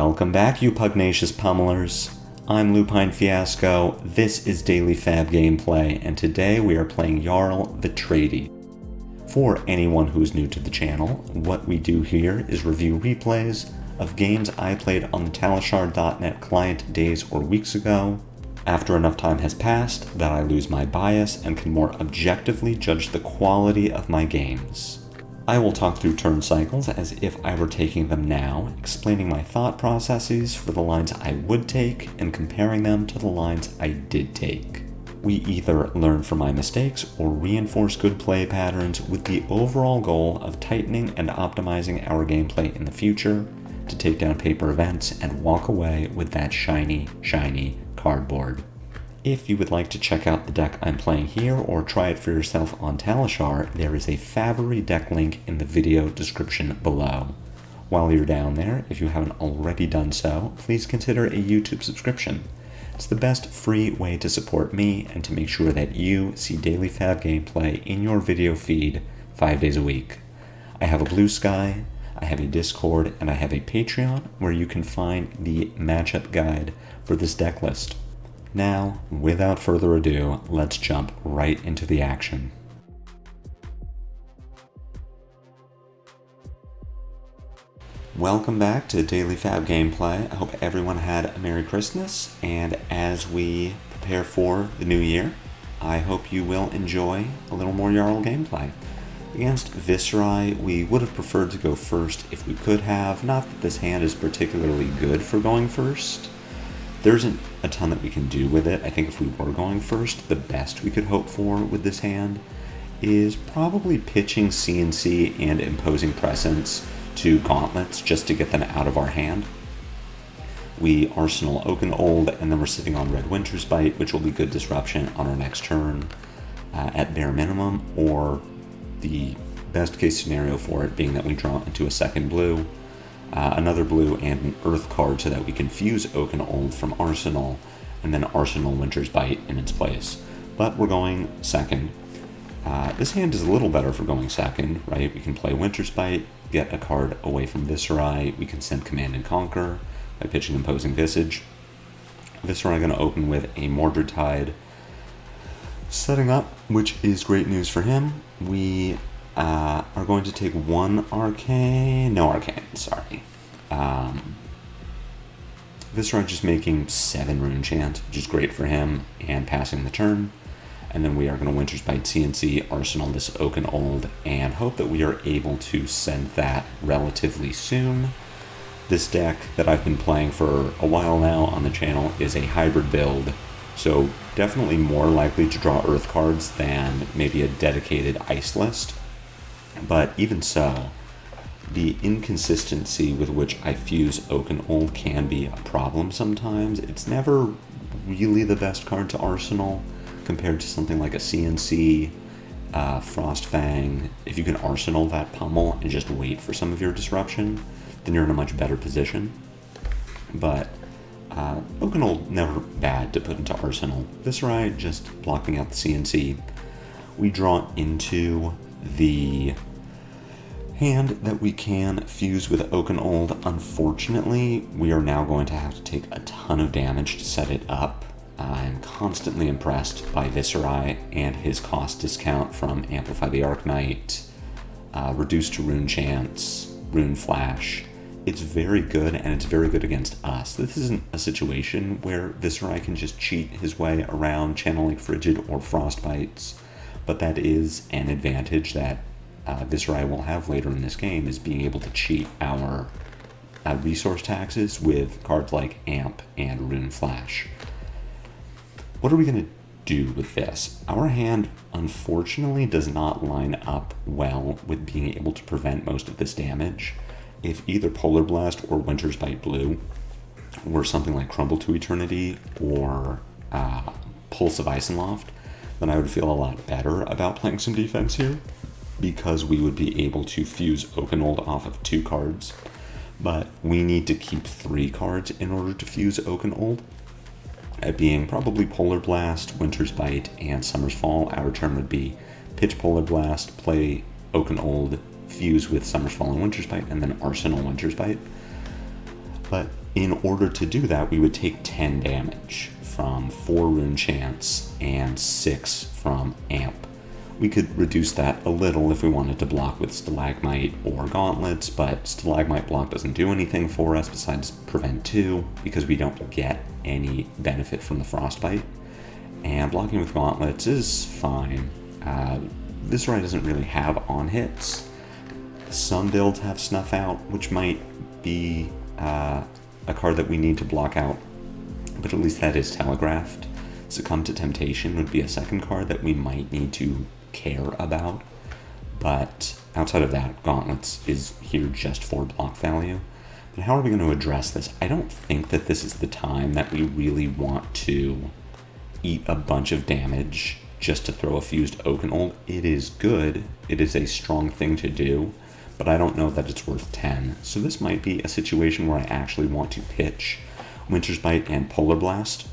Welcome back, you pugnacious pummelers. I'm Lupinefiasco, this is Daily FaB Gameplay, and today we are playing Jarl Vetreidi. For anyone who is new to the channel, what we do here is review replays of games I played on the Talishar.net client days or weeks ago. After enough time has passed, that I lose my bias and can more objectively judge the quality of my games. I will talk through turn cycles as if I were taking them now, explaining my thought processes for the lines I would take and comparing them to the lines I did take. We either learn from my mistakes or reinforce good play patterns with the overall goal of tightening and optimizing our gameplay in the future to take down paper events and walk away with that shiny cardboard. If you would like to check out the deck I'm playing here or try it for yourself on Talishar, there is a FaBery deck link in the video description below. While you're down there, if you haven't already done so, please consider a YouTube subscription. It's the best free way to support me and to make sure that you see daily FaB gameplay in your video feed 5 days a week. I have a Blue Sky, I have a Discord, and I have a Patreon where you can find the matchup guide for this deck list. Now, without further ado, let's jump right into the action. Welcome back to Daily FaB Gameplay. I hope everyone had a Merry Christmas, and as we prepare for the new year, I hope you will enjoy a little more Jarl gameplay. Against Viserai, we would have preferred to go first if we could have. Not that this hand is particularly good for going first. There isn't a ton that we can do with it. I think if we were going first, the best we could hope for with this hand is probably pitching CNC and imposing presence to gauntlets just to get them out of our hand. We Arsenal Oakenold, and then we're sitting on Red Winter's Bite, which will be good disruption on our next turn at bare minimum, or the best case scenario for it being that we draw into a second blue, another blue, and an earth card so that we can fuse Oakenold from Arsenal, and then Arsenal Winter's Bite in its place. But we're going second. This hand is a little better for going second, right? We can play Winter's Bite, get a card away from Viserai, we can send Command and Conquer by pitching Imposing Visage. Viserai going to open with a Mordred Tide setting up, which is great news for him. We are going to take no arcane, sorry. Viserai just making 7 rune chant, which is great for him, and passing the turn. And then we are going to Winter's Bite CNC, Arsenal this Oakenold, and hope that we are able to send that relatively soon. This deck that I've been playing for a while now on the channel is a hybrid build, so definitely more likely to draw earth cards than maybe a dedicated ice list. But even so, the inconsistency with which I fuse Oakenold can be a problem sometimes. It's never really the best card to Arsenal compared to something like a CNC, Frostfang. If you can Arsenal that pummel and just wait for some of your disruption, then you're in a much better position. But Oakenold, never bad to put into Arsenal. Viserai just blocking out the CNC. We draw into the hand that we can fuse with Oakenold. Unfortunately, we are now going to have to take a ton of damage to set it up. I'm constantly impressed by Viserai and his cost discount from Amplify the Arcanite, Reduce to Rune Chance, Rune Flash. It's very good, and it's very good against us. This isn't a situation where Viserai can just cheat his way around Channeling Frigid or Frostbites, but that is an advantage that Viserai will have later in this game, is being able to cheat our resource taxes with cards like Amp and Rune Flash. What are we going to do with this? Our hand, unfortunately, does not line up well with being able to prevent most of this damage. If either Polar Blast or Winter's Bite Blue were something like Crumble to Eternity or Pulse of Isenloft, then I would feel a lot better about playing some defense here, because we would be able to fuse Oakenold off of 2 cards. But we need to keep 3 cards in order to fuse Oakenold. Being probably Polar Blast, Winter's Bite, and Summer's Fall. Our turn would be pitch Polar Blast, play Oakenold, fuse with Summer's Fall and Winter's Bite, and then Arsenal Winter's Bite. But In order to do that, we would take 10 damage from 4 rune chants and 6 from amp. We could reduce that a little if we wanted to block with stalagmite or gauntlets, but stalagmite block doesn't do anything for us besides prevent 2 because we don't get any benefit from the frostbite. And blocking with gauntlets is fine. Viserai doesn't really have on hits. Some builds have snuff out, which might be a card that we need to block out, but at least that is telegraphed. Succumb to Temptation would be a second card that we might need to care about, but outside of that, Gauntlets is here just for block value. But how are we going to address this? I don't think that this is the time that we really want to eat a bunch of damage just to throw a Fused Oakenhold. It is good, it is a strong thing to do, but I don't know that it's worth 10. So this might be a situation where I actually want to pitch Winter's Bite and Polar Blast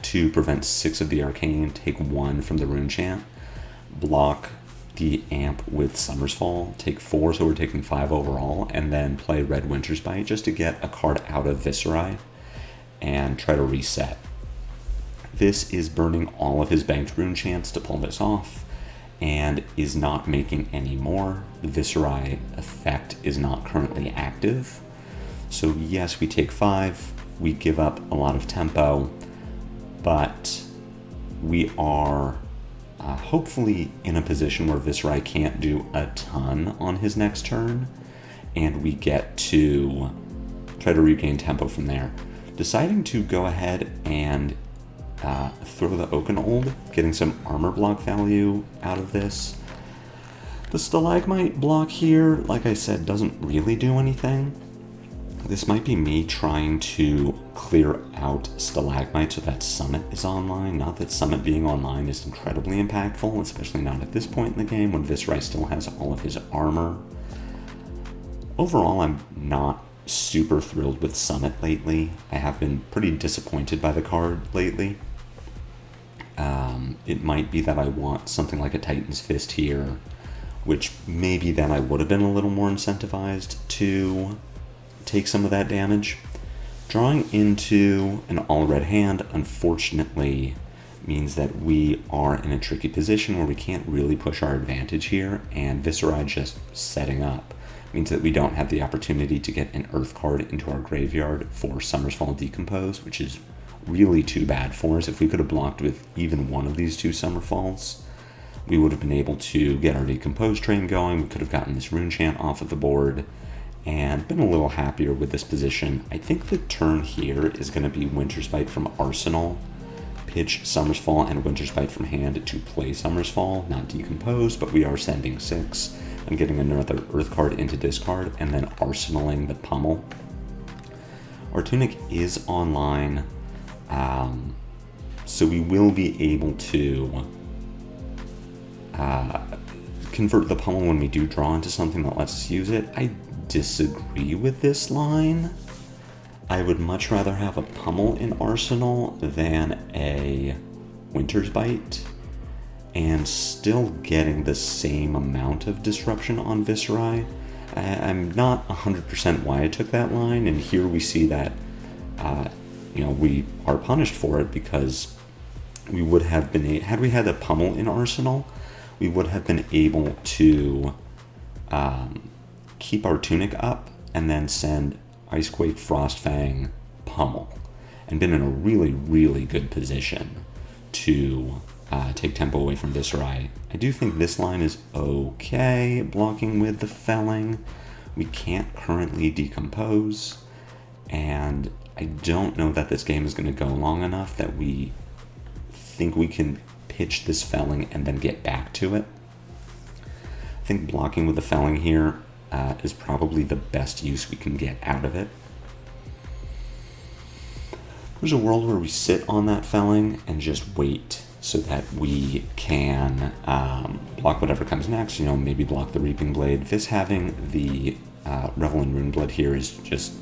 to prevent 6 of the Arcane, take 1 from the Rune Chant, block the amp with Summer's Fall, take 4, so we're taking 5 overall, and then play Red Winter's Bite just to get a card out of Viserai and try to reset. This is burning all of his banked Rune Chants to pull this off, and is not making any more. The Viserai effect is not currently active. So yes, we take 5, we give up a lot of tempo, but we are hopefully in a position where Viserai can't do a ton on his next turn, and we get to try to regain tempo from there. Deciding to go ahead and throw the Oakenhold, getting some armor block value out of this. The Stalagmite block here, like I said, doesn't really do anything. This might be me trying to clear out Stalagmite so that Summit is online. Not that Summit being online is incredibly impactful, especially not at this point in the game when Viserai still has all of his armor. Overall, I'm not super thrilled with Summit lately. I have been pretty disappointed by the card lately. It might be that I want something like a Titan's Fist here, which maybe then I would have been a little more incentivized to take some of that damage. Drawing into an all-red hand, unfortunately, means that we are in a tricky position where we can't really push our advantage here, and Viserai just setting up means that we don't have the opportunity to get an Earth card into our graveyard for Summer's Fall Decompose, which is really too bad for us. If we could have blocked with even one of these 2 Summer Falls, we would have been able to get our Decompose train going. We could have gotten this Rune Chant off of the board and been a little happier with this position. I think the turn here is going to be Winter's Bite from Arsenal, pitch Summer's Fall and Winter's Bite from hand to play Summer's Fall, not Decompose, but we are sending 6 and getting another Earth card into discard, and then arsenaling the Pummel. Our Tunic is online, so we will be able to convert the Pummel when we do draw into something that lets us use it. I disagree with this line. I would much rather have a Pummel in Arsenal than a Winter's Bite, and still getting the same amount of disruption on Viserai. I'm not 100% why I took that line, and here we see that we are punished for it because we would have been, had we had a Pummel in Arsenal, we would have been able to keep our Tunic up and then send Icequake, Frostfang, Pummel, and been in a really, really good position to take tempo away from Viserai. I do think this line is okay, blocking with the Felling. We can't currently Decompose, and I don't know that this game is going to go long enough that we think we can pitch this Felling and then get back to it. I think blocking with the Felling here is probably the best use we can get out of it. There's a world where we sit on that Felling and just wait so that we can block whatever comes next, maybe block the Reaping Blade. Vis having the Revel in Runeblood here is just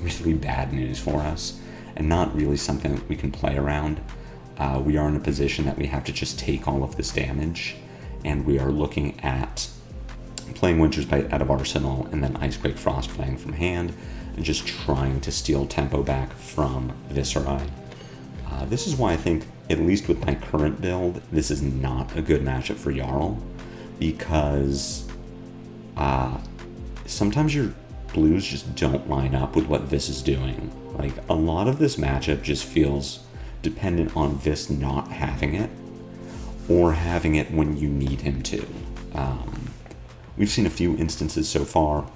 really bad news for us, and not really something that we can play around. We are in a position that we have to just take all of this damage, and we are looking at playing Winter's Bite out of Arsenal and then Icequake Frostfang from hand, and just trying to steal tempo back from Viserai. This is why I think, at least with my current build, this is not a good matchup for Jarl, because sometimes your blues just don't line up with what Vis is doing. Like, a lot of this matchup just feels dependent on Vis not having it, or having it when you need him to. We've seen a few instances so far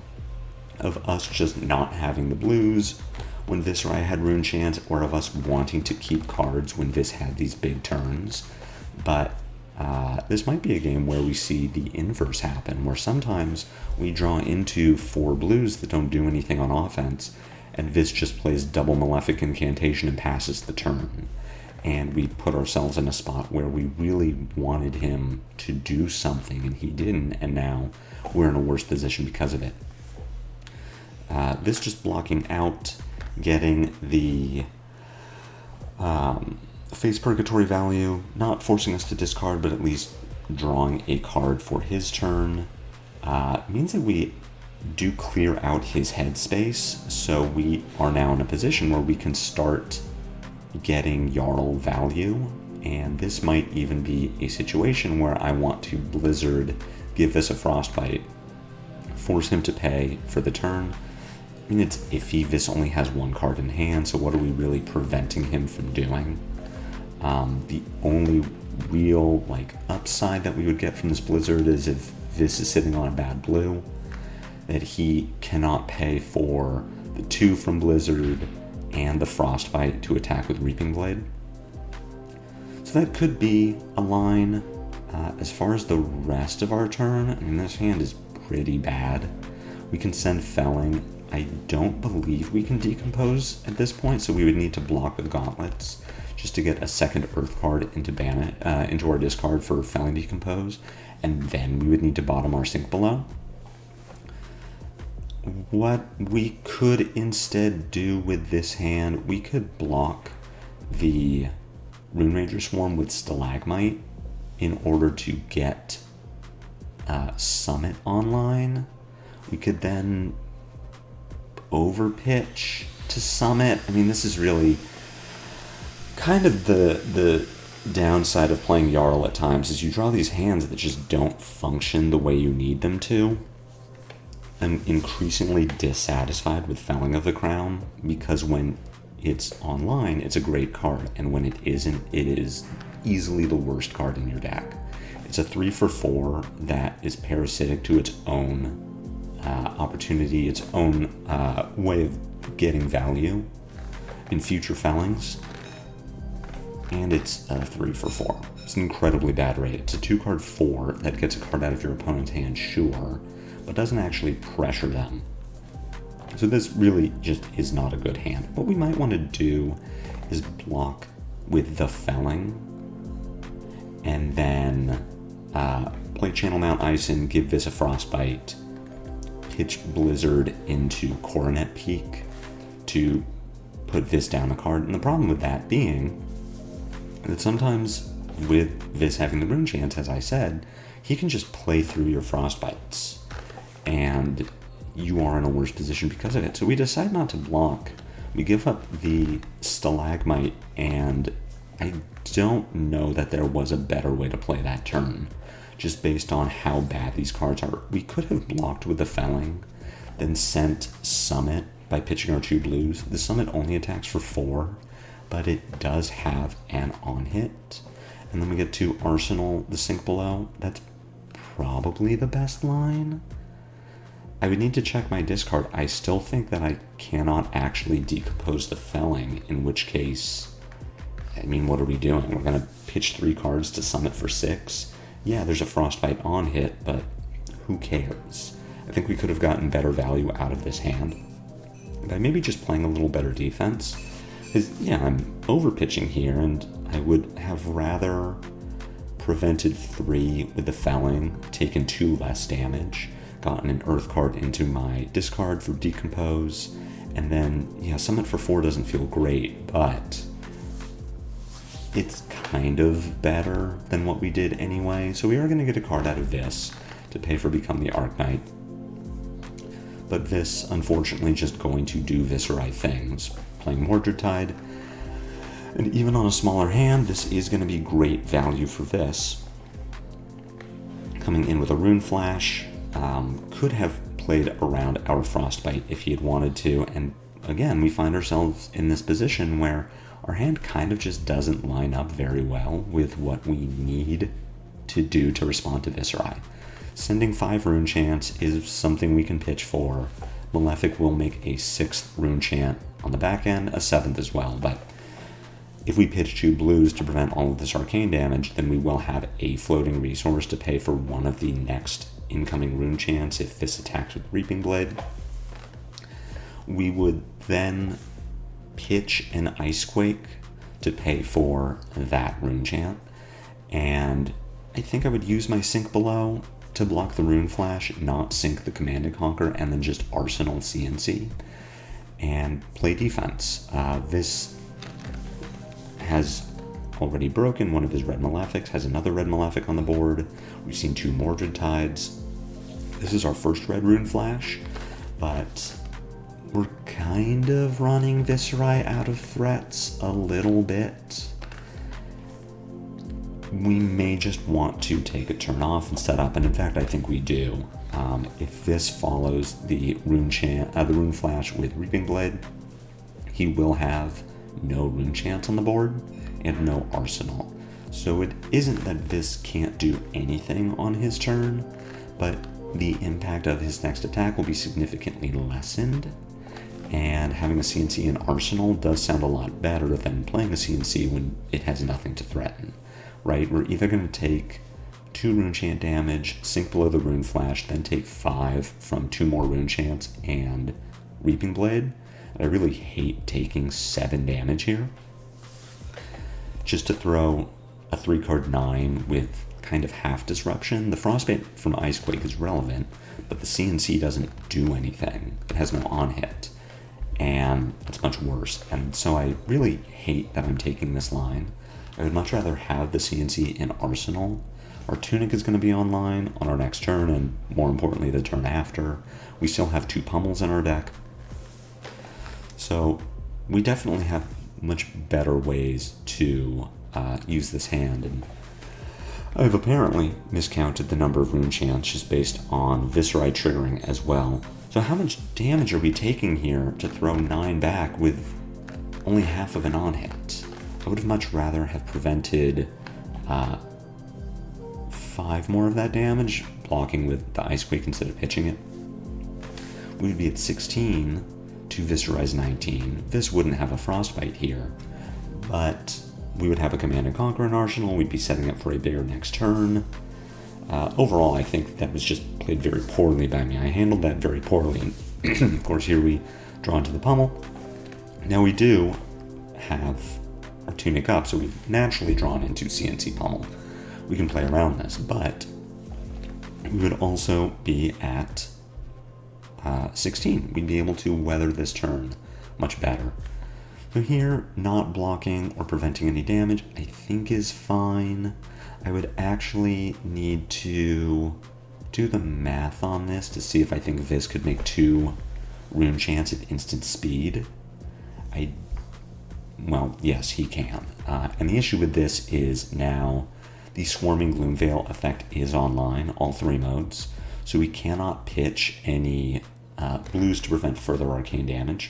of us just not having the blues when Viserai had Rune Chant, or of us wanting to keep cards when Vis had these big turns. But this might be a game where we see the inverse happen, where sometimes we draw into 4 blues that don't do anything on offense, and Vis just plays double Malefic Incantation and passes the turn. And we put ourselves in a spot where we really wanted him to do something, and he didn't, and now we're in a worse position because of it. This just blocking out, getting the Face Purgatory value, not forcing us to discard, but at least drawing a card for his turn, means that we do clear out his headspace, so we are now in a position where we can start getting Jarl value, and this might even be a situation where I want to Blizzard, give this a Frostbite, force him to pay for the turn. I mean, it's iffy. Vis only has 1 card in hand, so what are we really preventing him from doing? The only real upside that we would get from this Blizzard is if Vis is sitting on a bad blue, that he cannot pay for the 2 from Blizzard and the Frostbite to attack with Reaping Blade. So that could be a line. As far as the rest of our turn, I mean, this hand is pretty bad. We can send Felling. I don't believe we can Decompose at this point, so we would need to block with Gauntlets just to get a second Earth card into our discard for Felling Decompose, and then we would need to bottom our Sink Below. What we could instead do with this hand, we could block the Rune Ranger Swarm with Stalagmite in order to get Summit online. We could then overpitch to Summit. I mean, this is really kind of the downside of playing Jarl at times, is you draw these hands that just don't function the way you need them to. I'm increasingly dissatisfied with Felling of the Crown, because when it's online, it's a great card, and when it isn't, it is easily the worst card in your deck. It's a 3/4 that is parasitic to its own opportunity, its own way of getting value in future Fellings, and it's a 3/4. It's an incredibly bad rate. It's a 2-card 4 that gets a card out of your opponent's hand, sure, but doesn't actually pressure them. So this really just is not a good hand. What we might want to do is block with the Felling, and then play Channel Mount Ison, give this a Frostbite, pitch Blizzard into Coronet Peak to put this down a card. And the problem with that being that sometimes with Vis having the Rune Chant, as I said, he can just play through your Frostbites, and you are in a worse position because of it. So we decide not to block. We give up the Stalagmite, and I don't know that there was a better way to play that turn, just based on how bad these cards are. We could have blocked with the Felling, then sent Summit by pitching our 2 blues. The Summit only attacks for 4, but it does have an on-hit. And then we get to Arsenal, the Sink Below. That's probably the best line. I would need to check my discard. I still think that I cannot actually decompose the Felling, in which case, I mean, what are we doing? We're going to pitch 3 cards to Summit for 6? Yeah, there's a Frostbite on hit, but who cares? I think we could have gotten better value out of this hand by maybe just playing a little better defense. Because, yeah, I'm overpitching here, and I would have rather prevented 3 with the Felling, taken 2 less damage, gotten an Earth card into my discard for Decompose, and then, yeah, Summit for 4 doesn't feel great, but it's kind of better than what we did anyway. So we are going to get a card out of this to pay for Become the Arc Knight. but Vis, unfortunately, just going to do Viserai things, playing Mordred Tide. And even on a smaller hand, this is going to be great value for Vis. Coming in with a Rune Flash, could have played around our Frostbite if he had wanted to, and again, we find ourselves in this position where our hand kind of just doesn't line up very well with what we need to do to respond to Viserai. Sending 5 Rune Chants is something we can pitch for. Malefic will make a 6th Rune Chant on the back end, a 7th as well, but if we pitch 2 blues to prevent all of this arcane damage, then we will have a floating resource to pay for one of the next incoming Rune Chants if this attacks with Reaping Blade. We would then pitch an Icequake to pay for that Rune Chant, and I think I would use my Sink Below to block the Rune Flash, not sink the Command and Conquer, and then just Arsenal CNC and play defense. This has already broken one of his red Malefics, has another red Malefic on the board. We've seen 2 Mordred Tides. This is our first red Rune Flash, but we're kind of running Viserai out of threats a little bit. We may just want to take a turn off and set up, and in fact I think we do. If this follows the Rune Flash with Reaping Blade, he will have no Rune Chants on the board and no Arsenal. So it isn't that Vis can't do anything on his turn, but the impact of his next attack will be significantly lessened, and having a CNC and Arsenal does sound a lot better than playing a CNC when it has nothing to threaten, right? We're either going to take 2 Rune Chant damage, sink below the Rune Flash, then take 5 from 2 more Rune Chants and Reaping Blade. I really hate taking 7 damage here. Just to throw a 3-card 9 with kind of half disruption. The Frostbite from Icequake is relevant, but the CNC doesn't do anything. It has no on-hit, and it's much worse. And so I really hate that I'm taking this line. I would much rather have the CNC in Arsenal. Our Tunic is going to be online on our next turn, and more importantly, the turn after. We still have 2 Pummels in our deck. So we definitely have much better ways to use this hand, and I've apparently miscounted the number of Rune Chants just based on Viserai triggering as well. So how much damage are we taking here to throw 9 back with only half of an on-hit? I would have much rather have prevented 5 more of that damage, blocking with the Icequake instead of pitching it. We would be at 16 to Viserai's 19. Vis wouldn't have a Frostbite here, but we would have a Command and Conquer in Arsenal. We'd be setting up for a bigger next turn. Overall, I think that was just played very poorly by me. I handled that very poorly. Of course, here we draw into the Pummel. Now we do have our Tunic up, so we've naturally drawn into CNC Pummel. We can play around this, but we would also be at 16. We'd be able to weather this turn much better. So here, not blocking or preventing any damage, I think is fine. I would actually need to do the math on this to see if I think Vis could make 2 Rune Chants at instant speed. Well, yes, he can. And the issue with this is now the Swarming Gloomveil effect is online, all 3 modes, so we cannot pitch any blues to prevent further arcane damage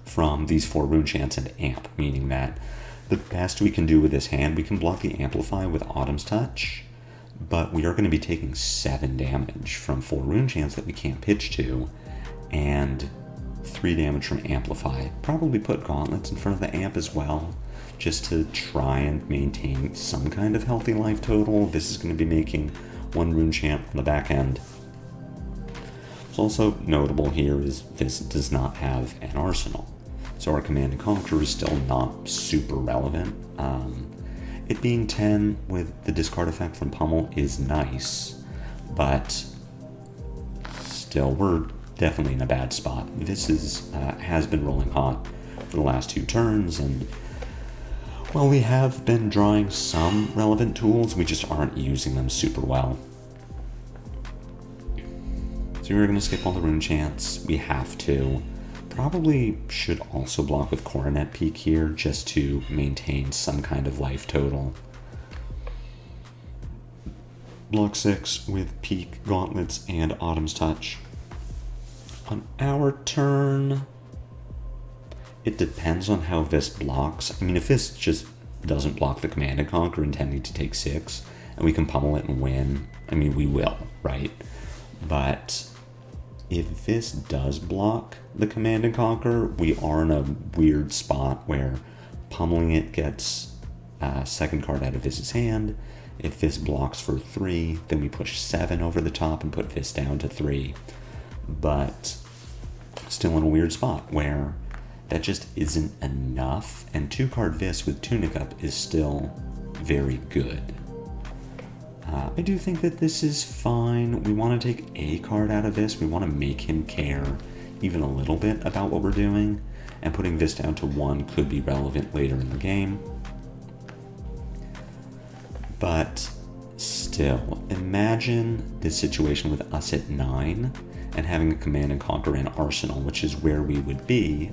from these 4 Rune Chants and Amp, meaning that the best we can do with this hand, we can block the Amplify with Autumn's Touch, but we are going to be taking 7 damage from 4 Rune Chants that we can't pitch to, and 3 damage from Amplify. Probably put Gauntlets in front of the Amp as well, just to try and maintain some kind of healthy life total. This is going to be making 1 Rune Chant on the back end. What's also notable here is this does not have an Arsenal, so our Command and Conquer is still not super relevant. It being 10 with the discard effect from Pummel is nice, but still we're definitely in a bad spot. This has been rolling hot for the last 2 turns, and well, we have been drawing some relevant tools, we just aren't using them super well. So So we're going to skip all the rune chants. We have to. Probably should also block with Coronet Peak here just to maintain some kind of life total. Block 6 with Peak, Gauntlets, and Autumn's Touch. On our turn, it depends on how Vis blocks. I mean, if Vis just doesn't block the Command and Conquer intending to take 6, and we can pummel it and win, I mean, we will, right? But if this does block the Command and Conquer, we are in a weird spot where pummeling it gets a second card out of Vis's hand. If this blocks for 3, then we push 7 over the top and put this down to 3. But still in a weird spot where that just isn't enough, and 2-card Vis with Tunic up is still very good. I do think that this is fine. We want to take a card out of this. We want to make him care even a little bit about what we're doing, and putting this down to 1 could be relevant later in the game. But still, imagine this situation with us at 9 and having a Command and Conquer in Arsenal, which is where we would be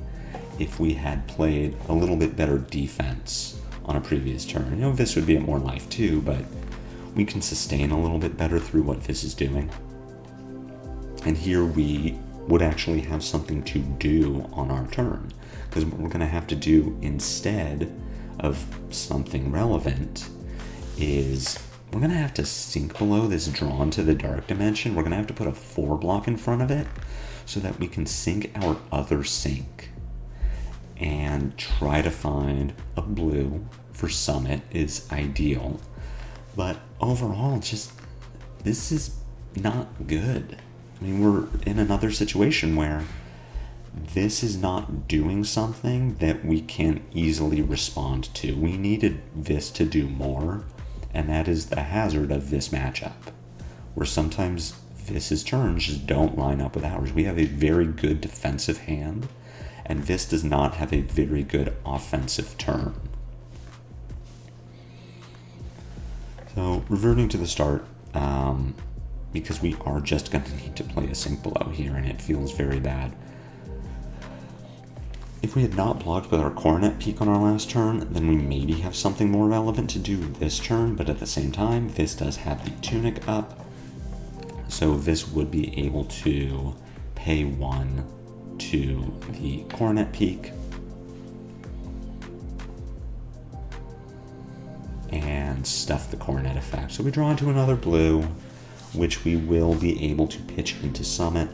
if we had played a little bit better defense on a previous turn. You know, this would be at more life too, but we can sustain a little bit better through what this is doing. And here we would actually have something to do on our turn, because what we're going to have to do instead of something relevant is we're going to have to sink below this Drawn to the Dark Dimension. We're going to have to put a 4 block in front of it so that we can sink our other sink and try to find a blue for Summit is ideal. But overall, just, this is not good. I mean, we're in another situation where this is not doing something that we can easily respond to. We needed this to do more, and that is the hazard of this matchup, where sometimes Vis's turns just don't line up with ours. We have a very good defensive hand, and Vis does not have a very good offensive turn. So, reverting to the start, because we are just going to need to play a sink below here, and it feels very bad. If we had not blocked with our Coronet Peak on our last turn, then we maybe have something more relevant to do this turn, but at the same time, this does have the Tunic up, so this would be able to pay 1 to the Coronet Peak, and stuff the Coronet effect. So we draw into another blue, which we will be able to pitch into Summit.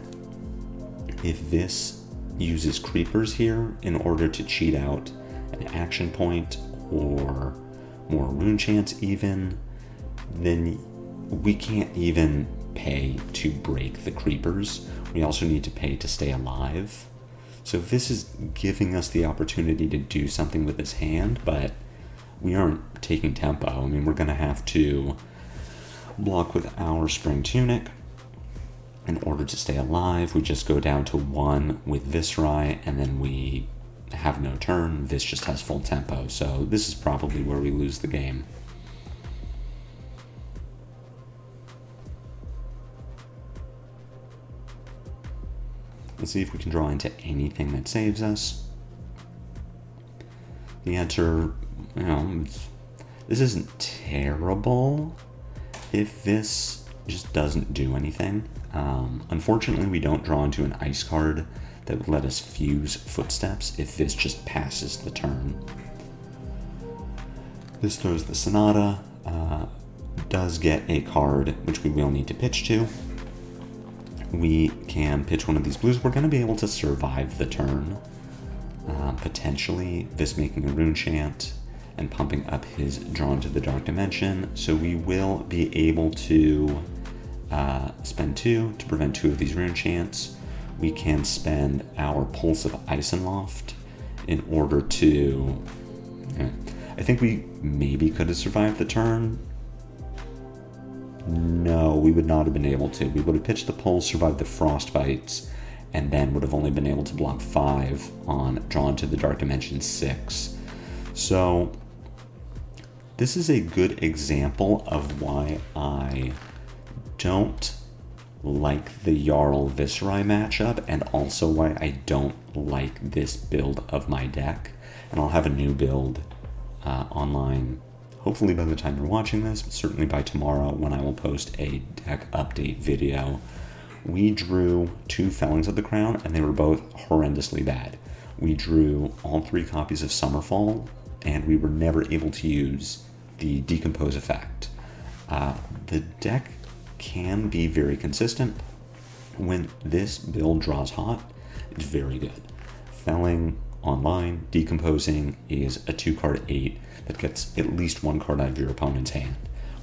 If this uses creepers here in order to cheat out an action point or more rune chants even, then we can't even pay to break the creepers. We also need to pay to stay alive. So this is giving us the opportunity to do something with this hand, but we aren't taking tempo. I mean, we're going to have to block with our Spring Tunic. In order to stay alive, we just go down to 1 with Viserai, and then we have no turn. This just has full tempo, so this is probably where we lose the game. Let's see if we can draw into anything that saves us. The answer, you know, this isn't terrible if this just doesn't do anything. Unfortunately, we don't draw into an ice card that would let us fuse Footsteps if this just passes the turn. This throws the Sonata, does get a card which we will need to pitch to. We can pitch one of these blues. We're going to be able to survive the turn. Potentially, this making a rune chant and pumping up his Drawn to the Dark Dimension. So we will be able to spend 2 to prevent 2 of these rune chants. We can spend our Pulse of Isenloft in order to... I think we maybe could have survived the turn. No, we would not have been able to. We would have pitched the Pulse, survived the Frostbites, and then would have only been able to block 5 on Drawn to the Dark Dimension 6. So this is a good example of why I don't like the Jarl Viserai matchup, and also why I don't like this build of my deck. And I'll have a new build online, hopefully by the time you're watching this, but certainly by tomorrow when I will post a deck update video. We drew 2 Fellings of the Crown, and they were both horrendously bad. We drew all 3 copies of Summerfall, and we were never able to use the Decompose effect. The deck can be very consistent. When this build draws hot, it's very good. Felling online, Decomposing is a 2-card 8 that gets at least 1 card out of your opponent's hand.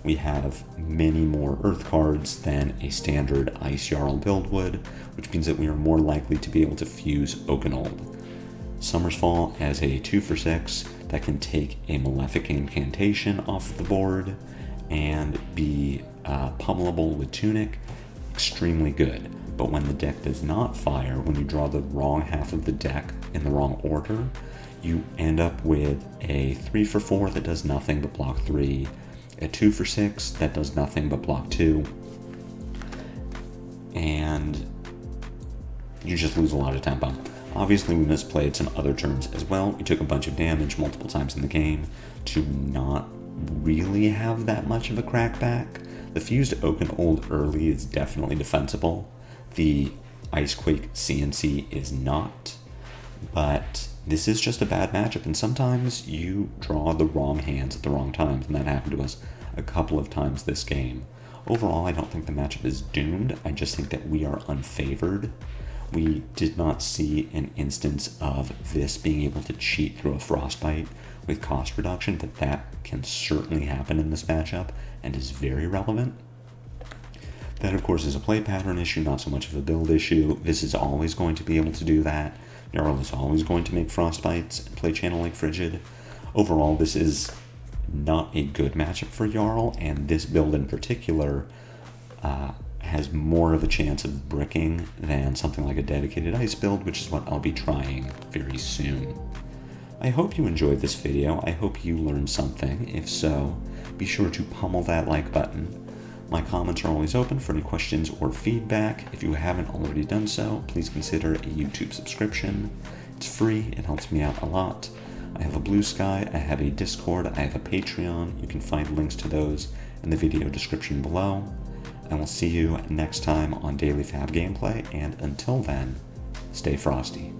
We have many more Earth cards than a standard Ice Jarl build would, which means that we are more likely to be able to fuse Oakenold. Summersfall as a 2-for-6 that can take a Malefic Incantation off the board and be pummelable with Tunic, extremely good. But when the deck does not fire, when you draw the wrong half of the deck in the wrong order, you end up with a 3-for-4 that does nothing but block 3, a 2-for-6 that does nothing but block 2, and you just lose a lot of tempo. Obviously, we misplayed some other turns as well. We took a bunch of damage multiple times in the game to not really have that much of a crackback. The fused Oakenold early is definitely defensible. The Icequake CNC is not, but this is just a bad matchup, and sometimes you draw the wrong hands at the wrong times, and that happened to us a couple of times this game. Overall, I don't think the matchup is doomed. I just think that we are unfavored. We did not see an instance of this being able to cheat through a Frostbite with cost reduction, but that can certainly happen in this matchup and is very relevant. That, of course, is a play pattern issue, not so much of a build issue. This is always going to be able to do that. Jarl is always going to make Frostbites and play Channel Lake Frigid. Overall, this is not a good matchup for Jarl, and this build in particular has more of a chance of bricking than something like a dedicated ice build, which is what I'll be trying very soon. I hope you enjoyed this video. I hope you learned something. If so, be sure to pummel that like button. My comments are always open for any questions or feedback. If you haven't already done so, please consider a YouTube subscription. It's free, it helps me out a lot. I have a Blue Sky, I have a Discord, I have a Patreon. You can find links to those in the video description below. I will see you next time on Daily FaB Gameplay, and until then, stay frosty.